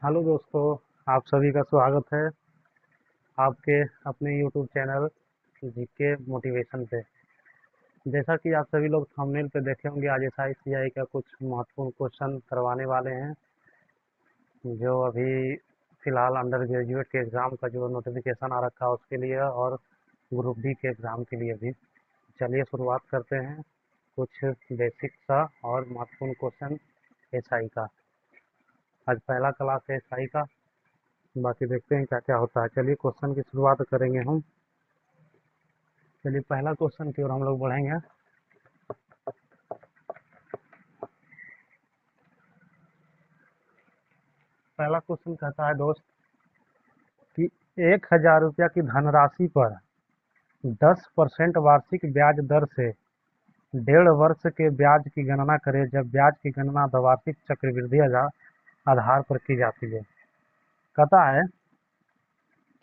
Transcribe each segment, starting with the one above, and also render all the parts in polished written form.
Hello दोस्तों। आप सभी का स्वागत है आपके अपने यूट्यूब चैनल जीके मोटिवेशन पे। जैसा कि आप सभी लोग थंबनेल पे देखे होंगे, आज एसआईसीआई का कुछ महत्वपूर्ण क्वेश्चन करवाने वाले हैं, जो अभी फिलहाल अंडर ग्रेजुएट के एग्ज़ाम का जो नोटिफिकेशन आ रखा है उसके लिए, और ग्रुप डी के एग्ज़ाम के लिए भी। चलिए शुरुआत करते हैं कुछ बेसिक सा और महत्वपूर्ण क्वेश्चन एसआई का। आज पहला क्लास है एसआई का, बाकी देखते हैं क्या क्या होता है। चलिए क्वेश्चन की शुरुआत करेंगे हम। चलिए पहला क्वेश्चन की ओर हम लोग बढ़ेंगे। पहला क्वेश्चन कहता है दोस्त कि 1,000 रुपया की धनराशि पर 10% वार्षिक ब्याज दर से 1.5 वर्ष के ब्याज की गणना करें, जब ब्याज की गणना वार्षिक चक्रवृद्धि आधार पर की जाती है। कहता है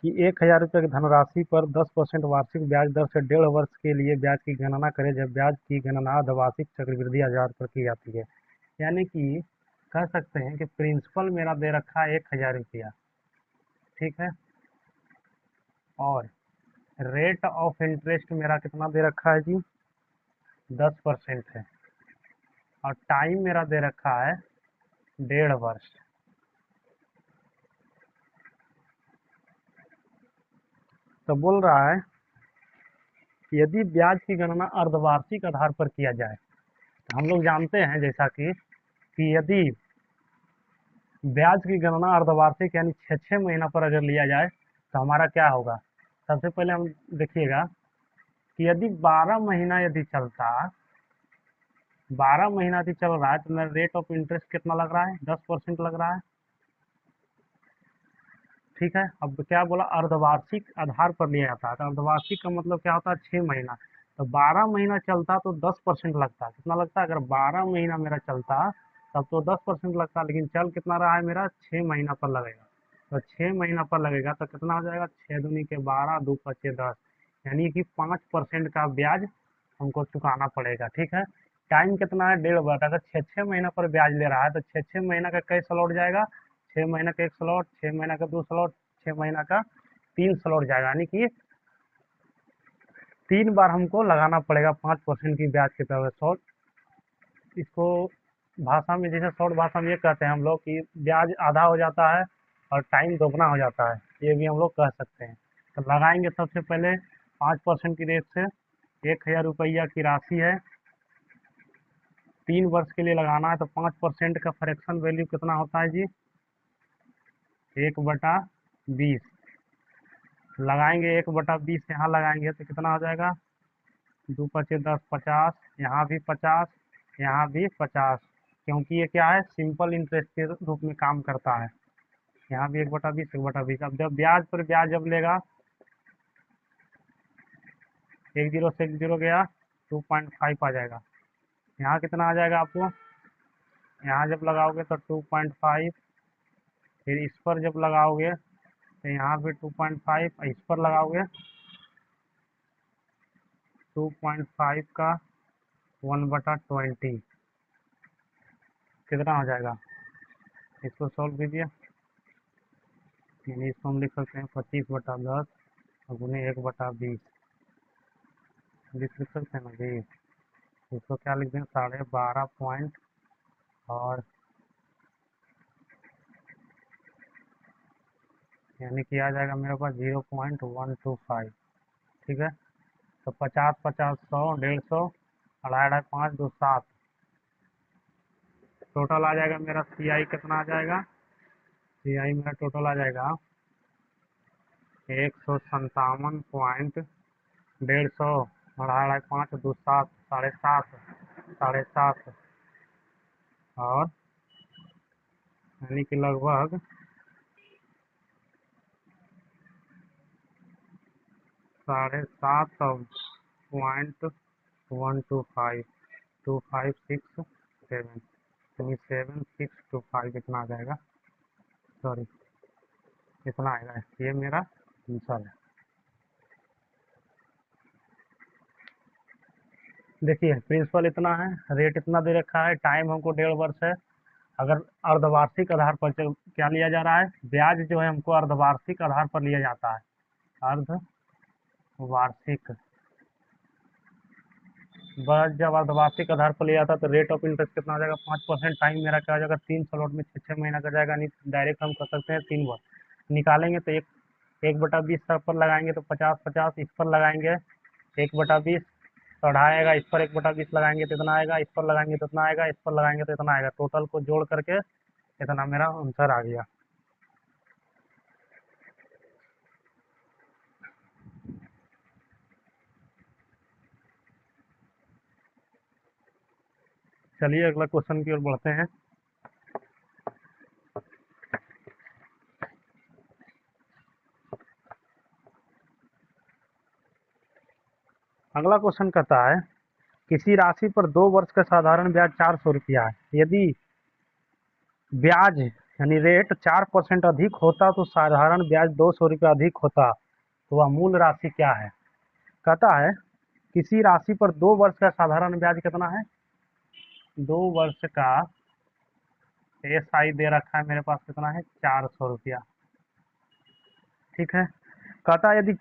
कि 1,000 रुपये की धनराशि पर 10% वार्षिक ब्याज दर से 1.5 वर्ष के लिए ब्याज की गणना करें, जब ब्याज की गणना वार्षिक चक्रवृद्धि आधार पर की जाती है। यानी कि कह सकते हैं कि प्रिंसिपल मेरा दे रखा है 1,000 रुपया, ठीक है, और रेट ऑफ इंटरेस्ट मेरा कितना दे रखा है जी, 10% है, और टाइम मेरा दे रखा है 1.5 वर्ष। तो बोल रहा है कि यदि ब्याज की गणना अर्धवार्षिक आधार पर किया जाए, तो हम लोग जानते हैं जैसा कि यदि ब्याज की गणना अर्धवार्षिक यानी 6 महीना पर अगर लिया जाए तो हमारा क्या होगा। सबसे पहले हम देखिएगा कि यदि 12 महीना यदि चलता, 12 महीना यदि चल रहा है तो मेरा रेट ऑफ इंटरेस्ट कितना लग रहा है, 10% लग रहा है, ठीक है। अब क्या बोला, अर्धवार्षिक आधार पर लिया जाता है, तो अर्धवार्षिक का मतलब क्या होता है, 6 महीना। तो 12 महीना चलता तो 10% लगता, कितना लगता है, अगर 12 महीना मेरा चलता तब तो 10% लगता, लेकिन चल कितना रहा है मेरा, 6 महीना पर लगेगा। तो 6 महीना पर लगेगा तो कितना हो जाएगा, 6 दूनी के 12, 2 पचे 10, यानी कि 5% का ब्याज हमको चुकाना पड़ेगा, ठीक है। टाइम कितना है, 1.5 वर्ष। अगर 6 6 महीना पर ब्याज ले रहा है तो 6 6 महीना का कैसे लौट जाएगा, 6 महीना का एक स्लॉट, 6 महीना का 2 स्लॉट, 6 महीना का 3 स्लॉट जाएगा, यानी कि 3 बार हमको लगाना पड़ेगा 5% की ब्याज की तरह शॉर्ट। इसको भाषा में, जैसे शॉर्ट भाषा में ये कहते हैं हम लोग कि ब्याज आधा हो जाता है और टाइम दोगुना हो जाता है, ये भी हम लोग कह सकते हैं। तो लगाएंगे सबसे पहले 5% की रेट से, 1,000 रुपया की राशि है, 3 वर्ष के लिए लगाना है, तो 5% का फ्रैक्शन वैल्यू कितना होता है जी, 1/20। लगाएंगे 1/20, यहाँ लगाएंगे तो कितना हो जाएगा, 2 पचे 10, 50, यहाँ भी 50, यहाँ भी 50, क्योंकि ये क्या है, सिंपल इंटरेस्ट के रूप में काम करता है। यहाँ भी 1/20, 1/20। अब जब ब्याज पर ब्याज जब लेगा, 1 जीरो से 1 जीरो गया, 2.5 आ जाएगा। यहाँ कितना आ जाएगा आपको, यहाँ जब लगाओगे तो 2.5, फिर इस पर जब लगाओगे तो यहाँ भी 2.5, इस पर लगाओगे 2.5 का 1/20, कितना हो जाएगा, इसको सॉल्व कीजिए। यानी इसको हम लिख सकते हैं 25/10 गुने 1/20, लिख सकते हैं ना जी। इसको क्या लिख दें, 12.5 और यानी कि आ जाएगा मेरे पास 0.125, ठीक है। तो 50 50 100 150, अढ़ाई अढ़ाई 5 2 7, टोटल आ जाएगा मेरा सी आई कितना आ जाएगा, सी आई मेरा टोटल आ जाएगा 157 पॉइंट 150, अढ़ाई अढ़ाई 5 2 7, 7.5, 7.5, और यानी कि लगभग 7.5 पॉइंट 125, 2567, यानी 7625 इतना आ जाएगा, सॉरी इतना आएगा, ये मेरा आंसर है। देखिए प्रिंसिपल इतना है, रेट इतना दे रखा है, टाइम हमको 1.5 वर्ष है, अगर अर्धवार्षिक आधार पर क्या लिया जा रहा है, ब्याज जो है हमको अर्धवार्षिक आधार पर लिया जाता है, अर्धवार्षिक। ब्याज जब अर्धवार्षिक आधार पर लिया जाता है तो रेट ऑफ इंटरेस्ट कितना हो जाएगा, 5%। टाइम मेरा क्या हो जाएगा, 3 स्लॉट में 6 महीना का जाएगा, नहीं डायरेक्ट हम कर सकते हैं 3 वर्ष निकालेंगे तो 1/20 सब पर लगाएंगे तो 50/50, इस पर लगाएंगे 1/20 तो 2.5 आएगा, इस पर 1/20 लगाएंगे तो इतना आएगा, इस पर लगाएंगे तो इतना आएगा, इस पर लगाएंगे तो इतना आएगा, टोटल को जोड़ करके इतना मेरा आंसर आ गया। चलिए अगला क्वेश्चन की ओर बढ़ते हैं। अगला क्वेश्चन कहता है किसी राशि पर 2 वर्ष का साधारण ब्याज 400 रुपया है। यदि ब्याज यानी रेट 4% अधिक होता तो साधारण ब्याज 200 रुपया अधिक होता, तो वह मूल राशि क्या है। कहता है किसी राशि पर 2 वर्ष का साधारण ब्याज कितना है, 2 वर्ष का SI दे रखा है मेरे पास, कितना है 400 रुपया। ठीक है, कहता है यदि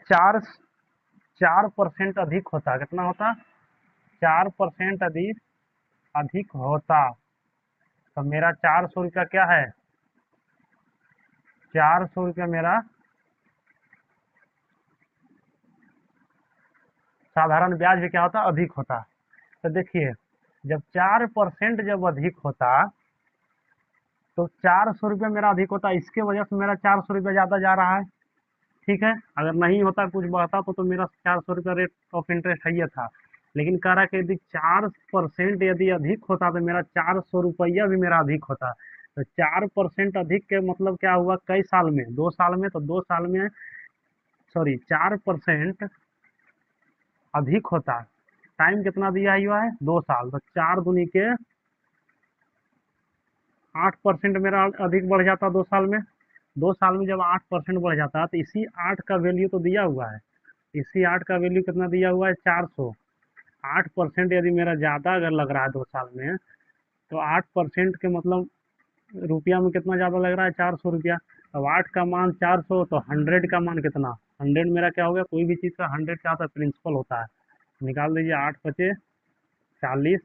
4% अधिक होता, कितना होता, 4% अधिक अधिक होता तो मेरा 400 रुपया क्या है, 400 रुपया मेरा साधारण ब्याज भी क्या होता, अधिक होता। तो देखिए जब 4% जब अधिक होता तो 400 रुपया मेरा अधिक होता, इसके वजह से मेरा 400 रुपया ज़्यादा जा रहा है। ठीक है, अगर नहीं होता कुछ बढ़ता तो मेरा 400 रुपया रेट ऑफ इंटरेस्ट है था, लेकिन कह रहा कि यदि 4% यदि अधिक होता तो मेरा 400 रुपया भी मेरा अधिक होता। तो 4% अधिक के मतलब क्या हुआ, कई साल में, 2 साल में, तो 2 साल में सॉरी 4% अधिक होता, टाइम कितना दिया हुआ है, 2 साल, तो 4 दूनी के 8% मेरा अधिक बढ़ जाता 2 साल में। 2 साल में जब 8% बढ़ जाता है तो इसी 8 का वैल्यू तो दिया हुआ है, इसी 8 का वैल्यू कितना दिया हुआ है, 400। 8% यदि मेरा ज़्यादा अगर लग रहा है 2 साल में, तो 8% के मतलब रुपया में कितना ज़्यादा लग रहा है, 400 रुपया। अब 8 का मान 400 तो 100 का मान कितना, 100 मेरा क्या हो गया, कोई भी चीज़ का 100 क्या होता है, प्रिंसिपल होता है। निकाल दीजिए, 8×5 = 40,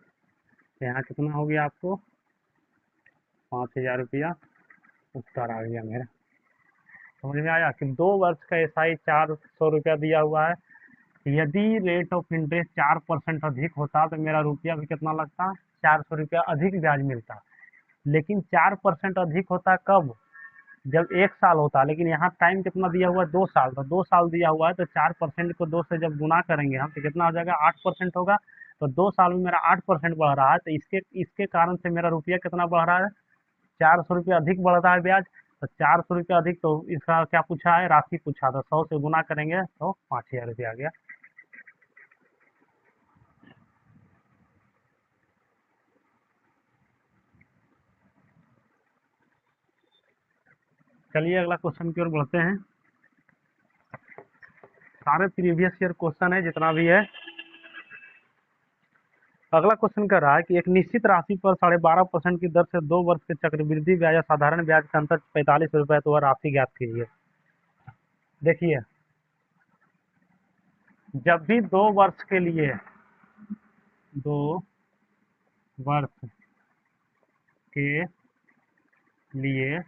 यहाँ कितना हो गया आपको, 5000 रुपया उत्तर आ गया मेरा। समझ में आया कि 2 वर्ष का SI 400 रुपया दिया हुआ है, यदि रेट ऑफ इंटरेस्ट 4% अधिक होता तो मेरा रुपया भी कितना लगता, 400 रुपया अधिक ब्याज मिलता। लेकिन 4% अधिक होता कब, जब 1 साल होता, लेकिन यहाँ टाइम कितना दिया हुआ है, 2 साल, तो 2 साल दिया हुआ है, तो 4% को 2 से जब गुना करेंगे हम तो कितना हो जाएगा, 8% होगा। तो 2 साल में मेरा 8% बढ़ रहा है, तो इसके इसके कारण से मेरा रुपया कितना बढ़ रहा है, 400 रुपया अधिक बढ़ रहा है ब्याज। तो 400 रुपया अधिक, तो इसका क्या पूछा है, राशि पूछा, तो 100 से गुना करेंगे तो 5000 रुपया आ गया। चलिए अगला क्वेश्चन की ओर बढ़ते हैं। सारे प्रीवियस ईयर क्वेश्चन है जितना भी है। अगला क्वेश्चन कर रहा है कि एक निश्चित राशि पर 12.5% की दर से 2 वर्ष के चक्रवृद्धि ब्याज या साधारण ब्याज का अंतर 45 रुपए, तो वह राशि ज्ञात कीजिए। देखिए जब भी 2 वर्ष के लिए, 2 वर्ष के लिए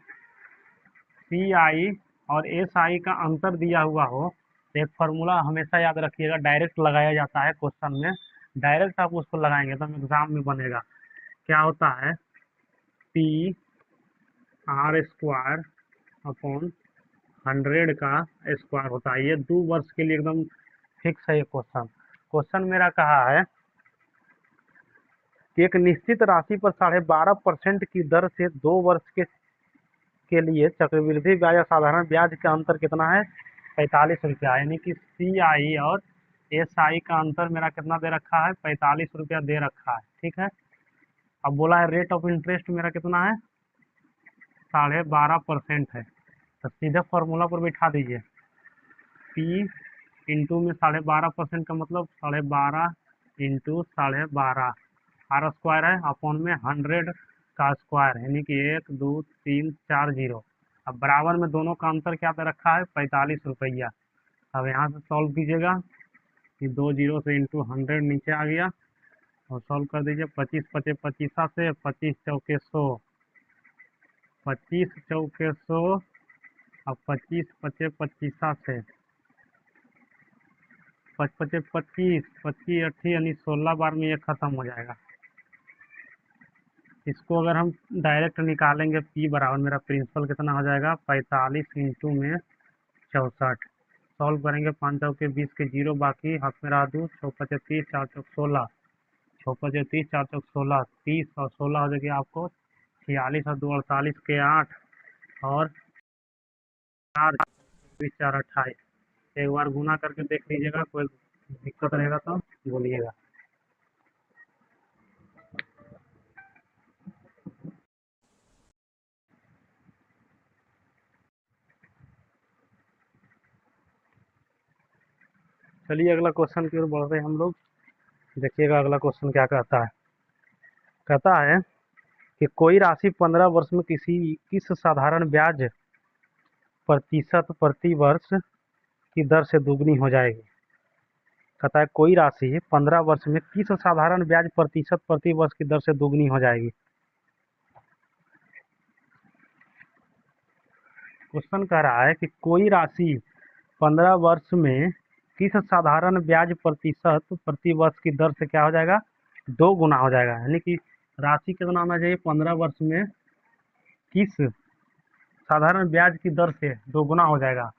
CI और SI का अंतर दिया हुआ हो, तो एक फार्मूला हमेशा याद रखिएगा, डायरेक्ट लगाया जाता है क्वेश्चन में, डायरेक्ट आप उसको लगाएंगे तो एग्जाम में बनेगा। क्या होता है, PR² अपॉन 100 का स्क्वायर होता है। ये 2 वर्ष के लिए एकदम फिक्स है ये क्वेश्चन। क्वेश्चन मेरा कहा है कि एक निश्चित राशि पर 12.5% की दर से 2 वर्ष के लिए चक्रवृद्धि ब्याज या साधारण ब्याज का अंतर कितना है, 45 रुपया, यानी कि CI और SI का अंतर मेरा कितना दे रखा है, 45 रुपया दे रखा है। ठीक है, अब बोला है रेट ऑफ इंटरेस्ट मेरा कितना है, 12.5% है, तो सीधे फॉर्मूला पर बिठा दीजिए, P इंटू में 12.5% का मतलब 12.5 इंटू 12.5, R² है, अपॉन में 100 का स्क्वायर, यानी कि 1 2 3 4 0। अब बराबर में दोनों का अंतर क्या दे रखा है, 45 रुपया। अब यहाँ से सॉल्व कीजिएगा कि 2 0 से इंटू 100 नीचे आ गया, और सॉल्व कर दीजिए। 25 पचे पचीसा से, 25 चौके 100, 25 चौके 100। अब 25 पचे पचीसा से, 5 पचे 25, 25 अट्ठी यानी 16 बार में ये खत्म हो जाएगा। इसको अगर हम डायरेक्ट निकालेंगे, पी बराबर मेरा प्रिंसिपल कितना हो जाएगा, 45 इंटू में 64। सॉल्व करेंगे, 5 चौके 20 के 0 बाकी, हाथ में रहा 2, 6 पचे 30, 4 चौक 16, 6 पचे 30, 4 चौक 16, 30 और 16 हो जाएगी आपको 46, और 2 48 के 8, और 4 4 28। एक बार गुना करके देख लीजिएगा, कोई दिक्कत रहेगा तो बोलिएगा। चलिए अगला क्वेश्चन की ओर बढ़ रहे हैं हम लोग। देखिएगा अगला क्वेश्चन क्या कहता है। कहता है कि कोई राशि 15 वर्ष में किस साधारण ब्याज प्रतिशत प्रति वर्ष की दर से दुगनी हो जाएगी। कहता है कोई राशि 15 वर्ष में किस साधारण ब्याज प्रतिशत प्रति वर्ष की दर से दुगनी हो जाएगी। क्वेश्चन कह रहा है कि कोई राशि 15 वर्ष में किस साधारण ब्याज प्रतिशत प्रति वर्ष की दर से क्या हो जाएगा, 2 गुना हो जाएगा। यानी कि राशि कितना होना चाहिए, 15 वर्ष में किस साधारण ब्याज की दर से 2 गुना हो जाएगा।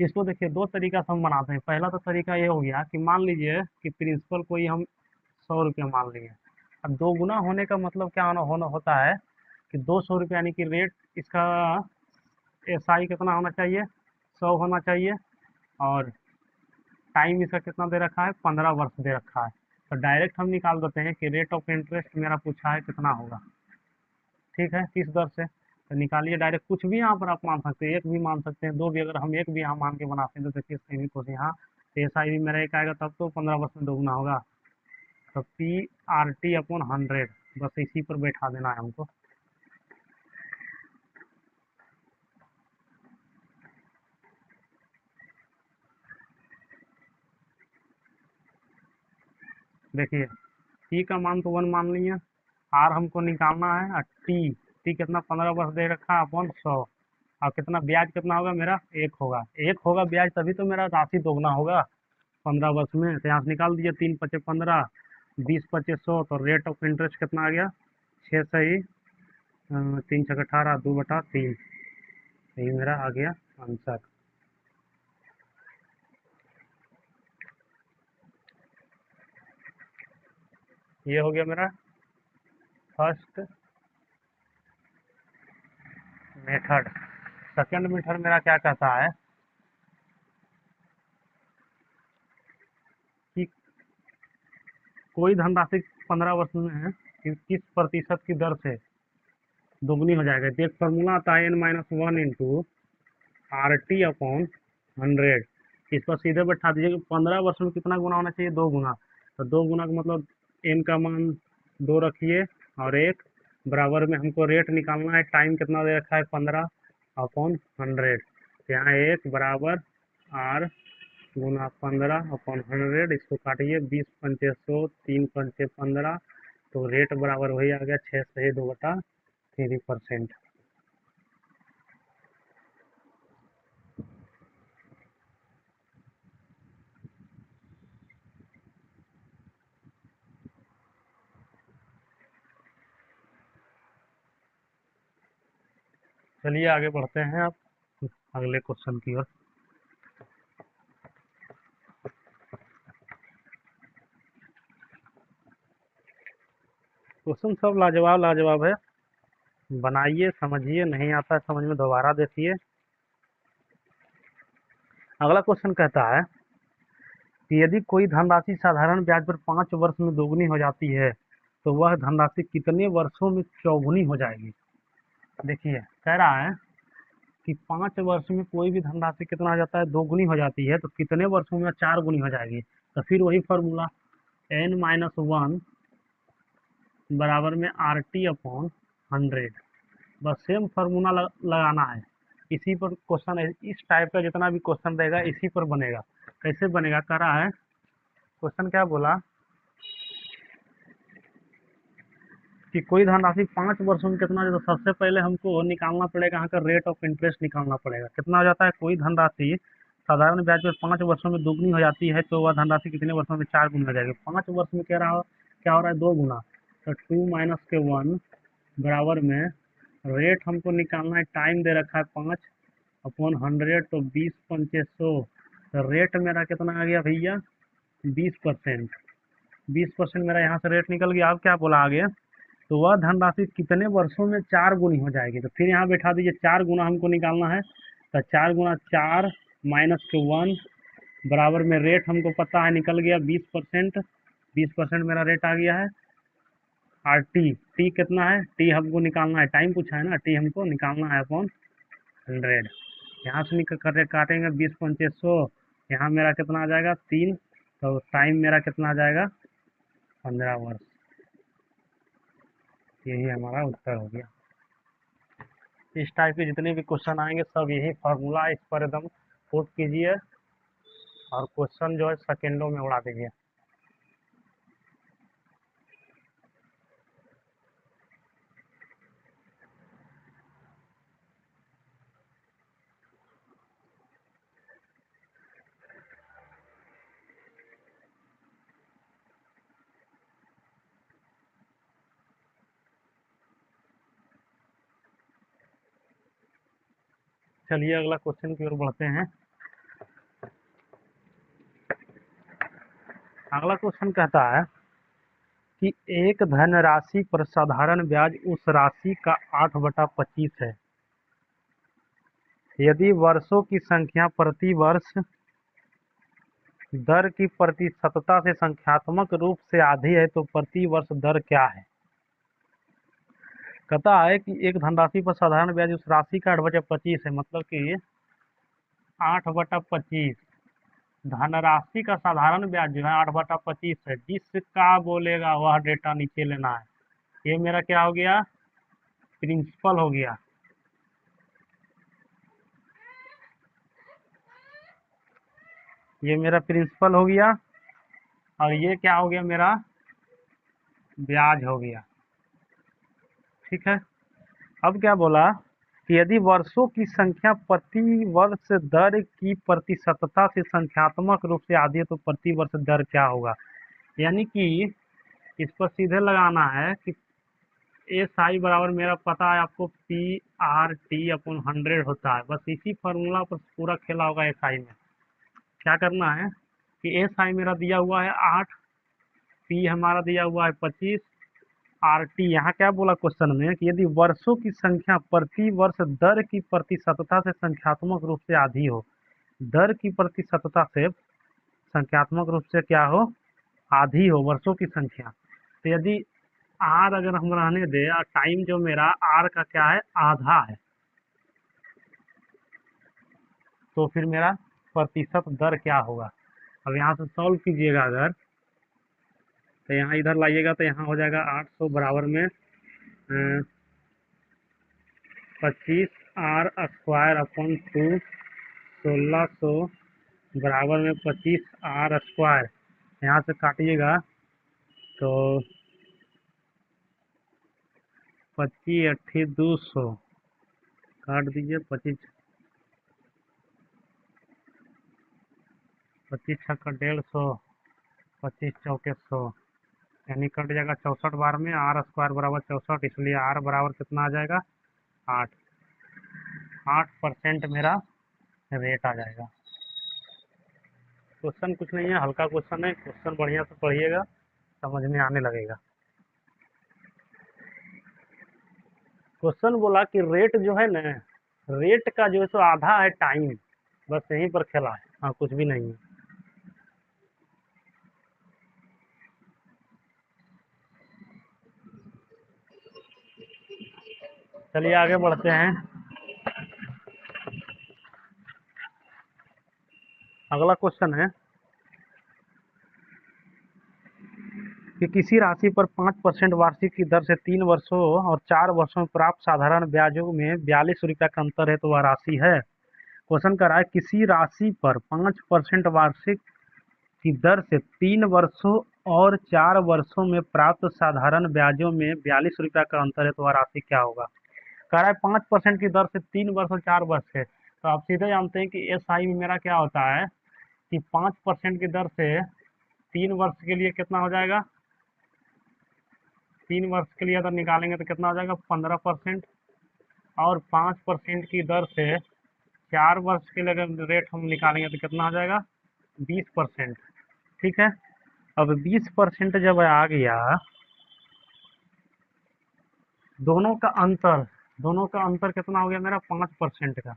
इसको देखिए 2 तरीका से हम बनाते हैं। पहला तो तरीका ये हो गया कि मान लीजिए कि प्रिंसिपल को ही हम 100 रुपये मान लिए। अब 2 गुना होने का मतलब क्या होता है कि 200 रुपये, यानी कि रेट इसका SI कितना होना चाहिए, 100 होना चाहिए, और टाइम इसका कितना दे रखा है, 15 वर्ष दे रखा है। तो डायरेक्ट हम निकाल देते हैं कि रेट ऑफ इंटरेस्ट मेरा पूछा है कितना होगा, ठीक है, किस दर से। तो निकालिए डायरेक्ट, कुछ भी यहाँ पर आप मान सकते हैं, 1 भी मान सकते हैं, 2 भी। अगर हम 1 भी यहाँ मान के बनाते हैं तो देखिए सेमी को यहाँ SI भी मेरा 1 आएगा, तब तो 15 वर्ष में 2 गुना होगा। तो PRT/100, बस इसी पर बैठा देना है हमको। देखिए T का मान तो 1 मान लिया, R हमको निकालना है, और T कितना 15 वर्ष दे रखा है अपॉन 100। और कितना ब्याज कितना होगा मेरा, 1 होगा। 1 होगा ब्याज, तभी तो मेरा राशि दोगुना होगा 15 वर्ष में। तो यहाँ से निकाल दीजिए, 3 पचे 15, 20 पचे 100, तो रेट ऑफ इंटरेस्ट कितना आ गया, 6 सही 3 छक 18, 2/3। यही मेरा आ गया आंसर। ये हो गया मेरा फर्स्ट मेथड। सेकंड मेथड मेरा क्या कहता है कि कोई धनराशि 15 वर्ष में है कि किस प्रतिशत की दर से दुगनी हो जाएगा। तो एक फॉर्मूला आता है n-1 इंटू RT/100। इस पर सीधे बैठा दीजिए कि 15 वर्ष में कितना गुना होना चाहिए, 2 गुना। तो 2 गुना का मतलब n का मान 2 रखिए, और 1 बराबर में हमको रेट निकालना है। टाइम कितना दे रखा है, 15/100। तो यहाँ 1 बराबर R गुना 15/100। इसको काटिए, 20 पंचे 100, 3 पंचे 15, तो रेट बराबर वही आ गया 6 सही 2/3%। चलिए आगे बढ़ते हैं आप अगले क्वेश्चन की ओर। क्वेश्चन सब लाजवाब लाजवाब है, बनाइए, समझिए, नहीं आता है समझ में दोबारा देखिए। अगला क्वेश्चन कहता है कि यदि कोई धनराशि साधारण ब्याज पर 5 वर्ष में दोगुनी हो जाती है तो वह धनराशि कितने वर्षों में चौगुनी हो जाएगी। देखिए कह रहा है कि 5 वर्ष में कोई भी धनराशि कितना हो जाता है, 2 गुनी हो जाती है, तो कितने वर्षों में 4 गुनी हो जाएगी। तो फिर वही फॉर्मूला n-1 बराबर में RT/100 100। बस सेम फार्मूला लगाना है। इसी पर क्वेश्चन है, इस टाइप का जितना भी क्वेश्चन रहेगा इसी पर बनेगा। कैसे बनेगा कह रहा है, क्वेश्चन क्या बोला कि कोई धनराशि 5 वर्षों में कितना, जो सबसे पहले हमको निकालना पड़ेगा यहाँ का रेट ऑफ इंटरेस्ट निकालना पड़ेगा। कितना हो जाता है, कोई धनराशि साधारण ब्याज पर 5 वर्षों में दोगुनी हो जाती है तो वह धनराशि कितने वर्षों में 4 गुना हो जाएगी। 5 वर्ष में क्या रहा, क्या हो रहा है, 2 गुना। तो 2 माइनस के 1 बराबर में रेट हमको निकालना है, टाइम दे रखा है 5/100, तो 20×500। तो रेट मेरा कितना आ गया भैया, 20%। 20% मेरा यहाँ से रेट निकल गया। अब क्या बोला आगे, तो वह धनराशि कितने वर्षों में 4 गुनी हो जाएगी। तो फिर यहाँ बैठा दीजिए, 4 गुना हमको निकालना है। तो 4×4 माइनस के 1 बराबर में रेट हमको पता है निकल गया 20%। 20% मेरा रेट आ गया है। और टी कितना है, टी हमको निकालना है, टाइम पूछा है ना, टी हमको निकालना है अपॉन 100। यहाँ से निकल काटेंगे 20×500, यहाँ मेरा कितना आ जाएगा 3। तो टाइम मेरा कितना आ जाएगा 15 वर्ष। यही हमारा उत्तर हो गया। इस टाइप के जितने भी क्वेश्चन आएंगे सब यही फार्मूला, इस पर एकदम पुट कीजिए और क्वेश्चन जो है सेकेंडों में उड़ा दीजिए। चलिए अगला क्वेश्चन की ओर बढ़ते हैं। अगला क्वेश्चन कहता है कि एक धनराशि पर साधारण ब्याज उस राशि का 8/25 है। यदि वर्षों की संख्या प्रति वर्ष दर की प्रतिशतता से संख्यात्मक रूप से आधी है तो प्रति वर्ष दर क्या है। कहता है कि एक धनराशि पर साधारण ब्याज उस राशि का 8/25 है, मतलब कि 8/25 धनराशि का साधारण ब्याज जो है 8/25 है। जिसका बोलेगा वह डेटा नीचे लेना है। ये मेरा क्या हो गया, प्रिंसिपल हो गया। ये मेरा प्रिंसिपल हो गया और ये क्या हो गया, मेरा ब्याज हो गया। ठीक है। अब क्या बोला कि यदि वर्षों की संख्या प्रति वर्ष दर की प्रतिशतता से संख्यात्मक रूप से आधी है तो प्रति वर्ष दर क्या होगा। यानी कि इस पर सीधे लगाना है कि एस आई बराबर मेरा पता है आपको PRT/100 होता है। बस इसी फार्मूला पर पूरा खेला होगा एस आई में। क्या करना है कि एस आई मेरा दिया हुआ है 8, पी हमारा दिया हुआ है 25, RT यहाँ क्या बोला क्वेश्चन में कि यदि वर्षों की संख्या प्रति वर्ष दर की प्रतिशतता से संख्यात्मक रूप से आधी हो। दर की प्रतिशतता से संख्यात्मक रूप से क्या हो, आधी हो वर्षों की संख्या। तो यदि आर अगर हम रहने दे और टाइम जो मेरा आर का क्या है, आधा है, तो फिर मेरा प्रतिशत दर क्या होगा। अब यहाँ से सॉल्व कीजिएगा अगर, तो यहाँ इधर लाइएगा तो यहाँ हो जाएगा 800 बराबर में 25R² 1600 बराबर में 25R²। यहाँ से काटिएगा तो 25×8 = 200, काट दीजिए 25 6 का 150, 25 चौके 100, यानी कट जाएगा 64 बार में। R² बराबर 64, इसलिए R बराबर कितना आ जाएगा 8% मेरा रेट आ जाएगा। क्वेश्चन कुछ नहीं है, हल्का क्वेश्चन है। क्वेश्चन बढ़िया से पढ़िएगा, समझ में आने लगेगा। क्वेश्चन बोला कि रेट जो है ना, रेट का जो है सो आधा है टाइम। बस यहीं पर खेला है, हाँ कुछ भी नहीं है। चलिए आगे बढ़ते हैं। अगला क्वेश्चन है कि किसी राशि पर 5% वार्षिक की दर से 3 वर्षों और 4 वर्षों में प्राप्त साधारण ब्याजों में 42 रुपया का अंतर है, तो वह राशि है। क्वेश्चन कर रहा है किसी राशि पर 5% वार्षिक की दर से 3 वर्षों और 4 वर्षों में प्राप्त साधारण ब्याजों में 42 रुपया का अंतर है, तो वह राशि क्या होगा। कह रहा है 5% की दर से 3 वर्ष और 4 वर्ष है, तो आप सीधे जानते हैं कि एस आई में मेरा क्या होता है कि 5% की दर से 3 वर्ष के लिए कितना हो जाएगा, 3 वर्ष के लिए अगर निकालेंगे तो कितना हो जाएगा 15%, और 5% की दर से 4 वर्ष के लिए अगर रेट हम निकालेंगे तो कितना हो जाएगा 20%। ठीक है, अब 20% जब आ गया, दोनों का अंतर कितना हो गया मेरा 5% का।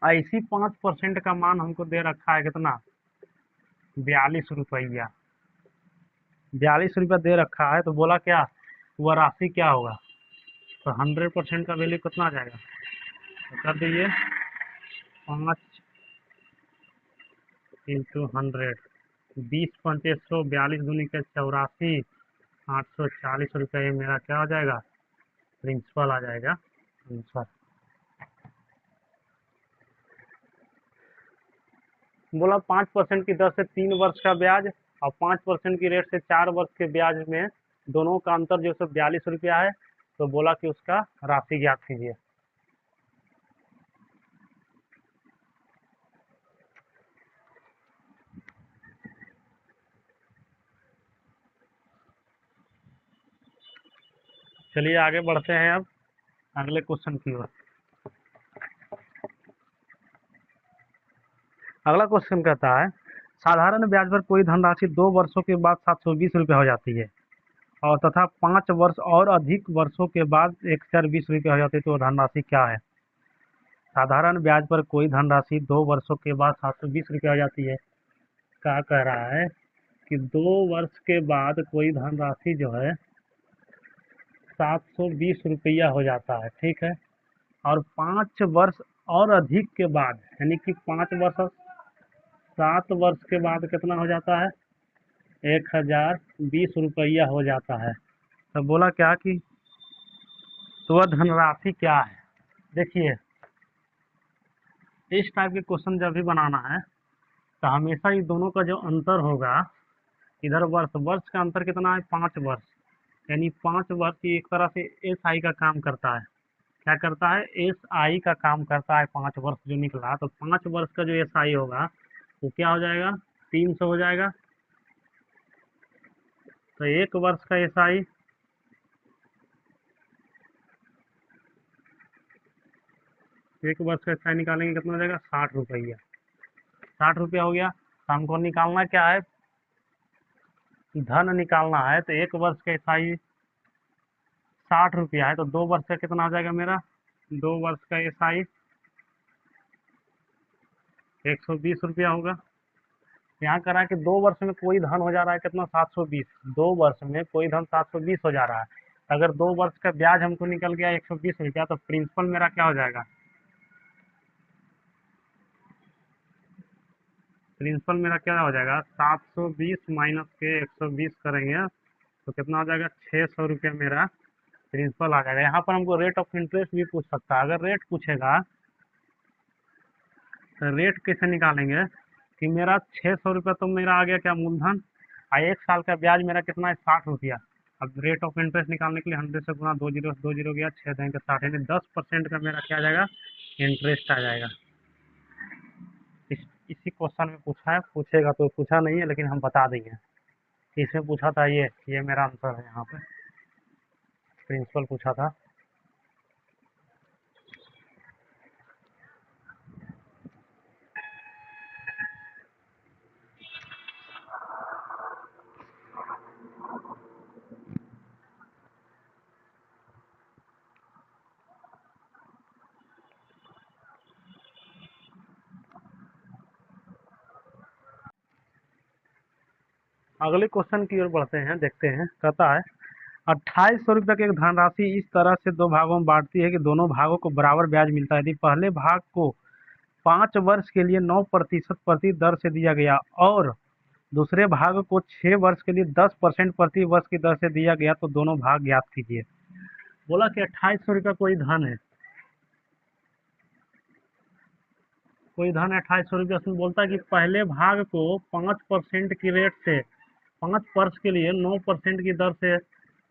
ऐसी 5% का मान हमको दे रखा है कितना 42 रुपया, 42 रुपया दे रखा है, तो बोला क्या वह राशि क्या होगा। तो 100% का वैल्यू कितना आ जाएगा, तो कर दीजिए 5 इंटू 100, 20×5 142 दूनी के 84, 840 रुपये ये मेरा क्या हो जाएगा प्रिंसिपल आ जाएगा आंसर। बोला 5% की दर से 3 वर्ष का ब्याज और 5% की रेट से 4 वर्ष के ब्याज में दोनों का अंतर जो है 42 रुपया है, तो बोला कि उसका राशि ज्ञात कीजिए। चलिए आगे बढ़ते हैं अब अगले क्वेश्चन की ओर। अगला क्वेश्चन कहता है साधारण ब्याज पर कोई धनराशि 2 वर्षों के बाद 720 रुपये हो जाती है और तथा 5 वर्ष और अधिक वर्षों के बाद 1020 रुपये हो जाती है, तो धनराशि क्या है। साधारण ब्याज पर कोई धनराशि 2 वर्षों के बाद 720 रुपये हो जाती है। क्या कह रहा है कि 2 वर्ष के बाद कोई धनराशि जो है 720 रुपया हो जाता है। ठीक है, और 5 वर्ष और अधिक के बाद यानी कि 5 वर्ष 7 वर्ष के बाद कितना हो जाता है 1020 रुपया हो जाता है। तो बोला क्या कि तो वह धनराशि क्या है। देखिए इस टाइप के क्वेश्चन जब भी बनाना है तो हमेशा ये दोनों का जो अंतर होगा, इधर वर्ष का अंतर कितना है 5 वर्ष, यानी 5 वर्ष एक तरह से एस आई का काम करता है। क्या करता है एस आई का काम करता है 5 वर्ष जो निकला, तो 5 वर्ष का जो एस आई होगा वो क्या हो जाएगा 300 हो जाएगा। तो 1 वर्ष का एस आई 1 वर्ष का एस आई निकालेंगे कितना हो जाएगा 60 रुपया, 60 रुपया हो गया। तो हमको निकालना क्या है धन निकालना है, तो 1 वर्ष का एस आई 60 रुपया है, तो 2 वर्ष का कितना हो जाएगा मेरा 2 वर्ष का एस आई 120 रुपया होगा। यहाँ करा कि 2 वर्ष में कोई धन हो जा रहा है कितना 720, 2 वर्ष में कोई धन 720 हो जा रहा है। अगर 2 वर्ष का ब्याज हमको निकल गया 120 रुपया, तो प्रिंसिपल मेरा क्या हो जाएगा, प्रिंसिपल मेरा क्या हो जाएगा 720 माइनस के 120 करेंगे तो कितना हो जाएगा 600 रुपया मेरा प्रिंसिपल आ जाएगा। यहाँ पर हमको रेट ऑफ इंटरेस्ट भी पूछ सकता है। अगर रेट पूछेगा तो रेट कैसे निकालेंगे कि मेरा 600 रुपया तो मेरा आ गया क्या मूलधन, और 1 साल का ब्याज मेरा कितना है 60 रुपया। अब रेट ऑफ इंटरेस्ट निकालने के लिए 100 से गुना 2 जीरो गया 6 देंगे 60, यानी 10% का मेरा क्या आ जाएगा इंटरेस्ट आ जाएगा। इसी क्वेश्चन में पूछा है, पूछेगा तो पूछा नहीं है लेकिन हम बता देंगे। इसमें पूछा था ये मेरा आंसर है, यहाँ पे प्रिंसिपल पूछा था। अगले क्वेश्चन की ओर बढ़ते हैं, देखते हैं। कहता है 2800 रुपये की एक धनराशि इस तरह से 2 भागों में बांटती है कि दोनों भागों को बराबर ब्याज मिलता है। यदि पहले भाग को 5 वर्ष के लिए 9% प्रति दर से दिया गया और दूसरे भाग को 6 वर्ष के लिए 10% प्रति वर्ष की दर से दिया गया, तो दोनों भाग ज्ञात कीजिए। बोला कि 2800 रुपया कोई धन है, कोई धन 2800 रुपया। उसमें बोलता है कि पहले भाग को 5% की रेट से 5 वर्ष के लिए 9% की दर से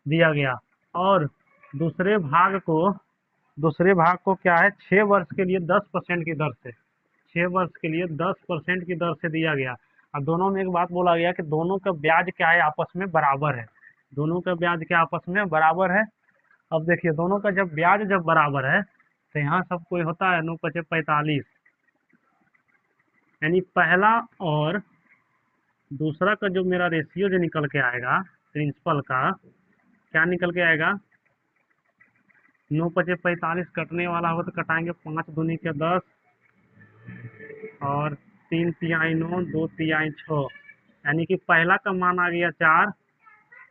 दिया गया, और दूसरे भाग को क्या है, 6 वर्ष के लिए 10% की दर से, 6 वर्ष के लिए 10% की दर से दिया गया। अब दोनों में एक बात बोला गया कि दोनों का ब्याज क्या है, आपस में बराबर है। दोनों का ब्याज क्या आपस में बराबर है। अब देखिए, दोनों का जब ब्याज जब बराबर है, तो यहाँ सब कोई होता है 9 पचे 45, यानी पहला और दूसरा का जो मेरा रेशियो जो निकल के आएगा प्रिंसिपल का, क्या निकल के आएगा, 9 पचे 45 कटने वाला होगा तो कटाएंगे 5 दूनी के 10 और 3 तिहाई 9, 2 तिहाई 6, यानी कि पहला का मान आ गया 4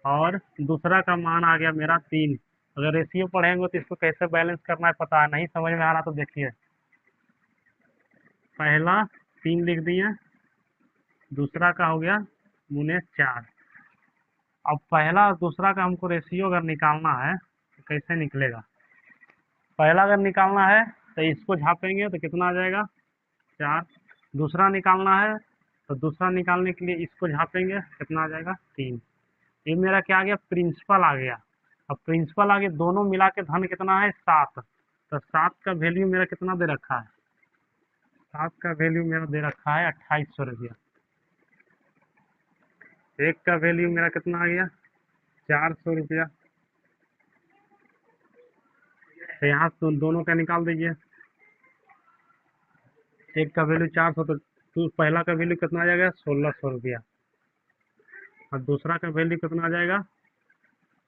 और दूसरा का मान आ गया मेरा 3। अगर रेशियो पढ़ेंगे तो इसको कैसे बैलेंस करना है पता है, नहीं समझ में आ रहा तो देखिए, पहला 3 लिख दिए, दूसरा का हो गया मुने 4। अब पहला और दूसरा का हमको रेशियो अगर निकालना है तो कैसे निकलेगा। पहला अगर निकालना है तो इसको झापेंगे तो कितना आ जाएगा 4। दूसरा निकालना है तो दूसरा निकालने के लिए इसको झापेंगे, कितना आ जाएगा 3। ये मेरा क्या आ गया, प्रिंसिपल आ गया। अब प्रिंसिपल आ गया, दोनों मिला के धन कितना है 7, तो 7 का वैल्यू मेरा कितना दे रखा है, 7 का वैल्यू मेरा दे रखा है 2800 रुपया। एक का वैल्यू मेरा कितना आ गया 400 रुपया। तो यहाँ तो दोनों का निकाल दीजिए, एक का वैल्यू 400, तो पहला का वैल्यू कितना आ जाएगा 1600 रुपया, और दूसरा का वैल्यू कितना आ जाएगा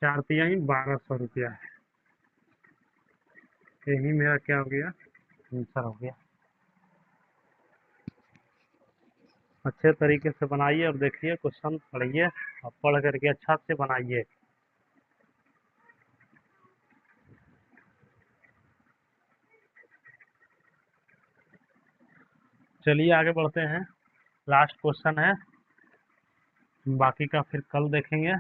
4 तिहाई 1200 रुपया। यही मेरा क्या हो गया, आंसर हो गया। अच्छे तरीके से बनाइए और देखिए, क्वेश्चन पढ़िए और पढ़ करके अच्छा से बनाइए। चलिए आगे बढ़ते हैं, लास्ट क्वेश्चन है, बाकी का फिर कल देखेंगे।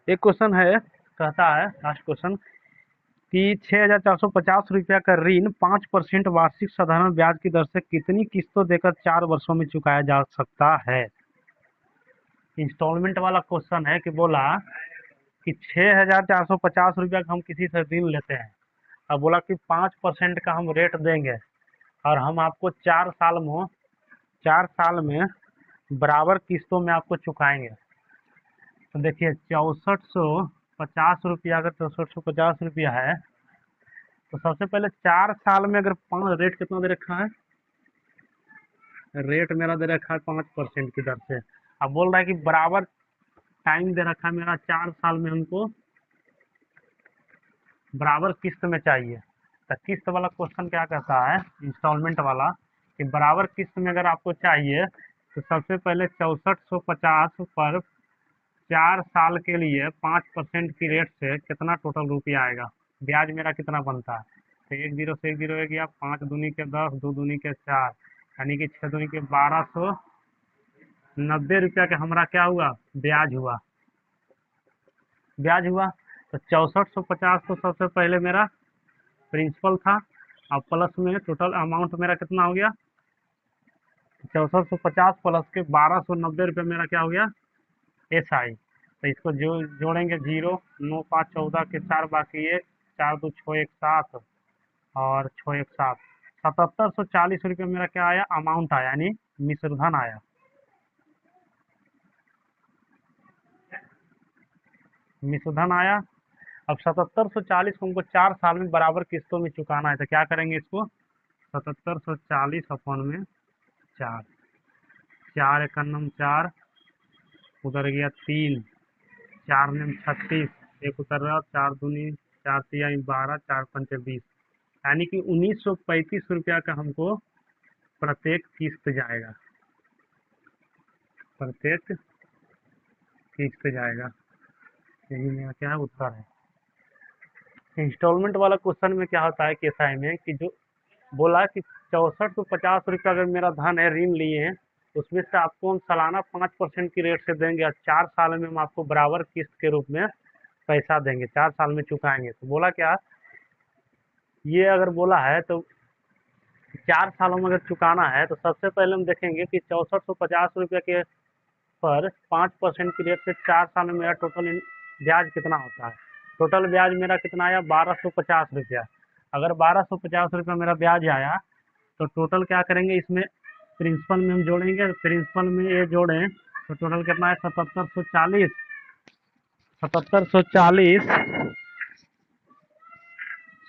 एक क्वेश्चन है, कहता है लास्ट क्वेश्चन कि 6450 रुपया का ऋण 5% वार्षिक साधारण ब्याज की दर से कितनी किस्तों देकर 4 वर्षों में चुकाया जा सकता है। इंस्टॉलमेंट वाला क्वेश्चन है कि बोला कि 6450 रुपया का हम किसी से ऋण लेते हैं, अब बोला कि 5% का हम रेट देंगे और हम आपको 4 साल में बराबर किस्तों में आपको चुकाएंगे। तो देखिए 6450 रुपया, अगर 6450 रुपया है तो सबसे पहले 4 साल में अगर रेट कितना दे रखा है, रेट मेरा दे रखा है 5% की दर से। अब बोल रहा है कि बराबर टाइम दे रखा है मेरा 4 साल में, हमको बराबर किस्त में चाहिए। तो किस्त वाला क्वेश्चन क्या कहता है, इंस्टॉलमेंट वाला, कि बराबर किस्त में अगर आपको चाहिए तो सबसे पहले 6450 पर 4 साल के लिए 5% की रेट से कितना टोटल रुपया आएगा, ब्याज मेरा कितना बनता है। तो 1 जीरो से 1 जीरो हो गया, 5 दूनी के 10, 2 दूनी के 4, यानी कि 6 दूनी के 1290 रुपया का हमारा क्या हुआ, ब्याज हुआ, ब्याज हुआ। तो 6450 तो सबसे पहले मेरा प्रिंसिपल था, अब प्लस में टोटल अमाउंट मेरा कितना हो गया 6450 प्लस के 1290 रुपये मेरा क्या हो गया SI। तो इसको जोड़ेंगे 0, 9 5 14 के 4 बाकी 1, 4 2 6 1 7 और 6 1 7, 7740 रुपये मेरा क्या आया, अमाउंट आया, यानी मिश्रधन आया, मिश्रधन आया। अब 7740 को हमको 4 साल में बराबर किस्तों में चुकाना है, तो क्या करेंगे, इसको 7740 अपन में 4, 4 एकन्नम 4, उधर गया 3, 4 नम 36, एक उतर रहा 4 दूनी 4 तिहाई 12, 4 पंचे 20, यानी कि 1935 रुपया का हमको प्रत्येक किस्त जाएगा, प्रत्येक किस्त जाएगा। यही मेरा क्या है, उत्तर है। इंस्टॉलमेंट वाला क्वेश्चन में क्या होता है कि एसआई में कि जो बोला कि 6450 रुपया अगर मेरा धन है, ऋण लिए हैं, उसमें से आपको हम सालाना 5% की रेट से देंगे और 4 साल में हम आपको बराबर किस्त के रूप में पैसा देंगे, 4 साल में चुकाएंगे। तो बोला क्या, ये अगर बोला है तो 4 सालों में अगर चुकाना है तो सबसे पहले हम देखेंगे कि 6450 रुपये के पर 5% की रेट से 4 साल में मेरा टोटल ब्याज कितना होता है। टोटल ब्याज मेरा कितना आया, 1250 रुपया। अगर 1250 रुपया मेरा ब्याज आया तो टोटल क्या करेंगे, इसमें प्रिंसिपल में हम जोड़ेंगे, प्रिंसिपल में ये जोड़ें तो टोटल कितना है, 7740। 7740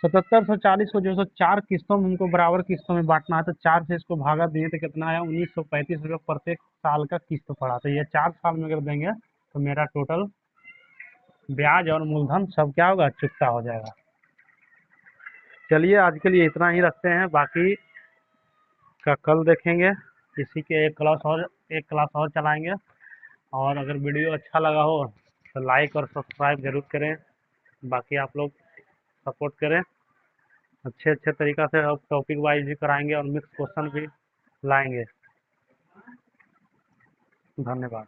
7740 को जो सो 4 किस्तों में हमको बराबर किस्तों में बांटना है, तो 4 से इसको भागा दिए तो कितना आया, 1935 रुपये प्रत्येक साल का किस्त पड़ा। तो ये 4 साल में अगर देंगे तो मेरा टोटल ब्याज और मूलधन सब क्या होगा, चुकता हो जाएगा। चलिए आज के लिए इतना ही रखते हैं, बाकी का कल देखेंगे। इसी के एक क्लास और चलाएंगे। और अगर वीडियो अच्छा लगा हो तो लाइक और सब्सक्राइब जरूर करें। बाकी आप लोग सपोर्ट करें, अच्छे अच्छे तरीक़ा से अब टॉपिक वाइज भी कराएंगे और मिक्स क्वेश्चन भी लाएंगे। धन्यवाद।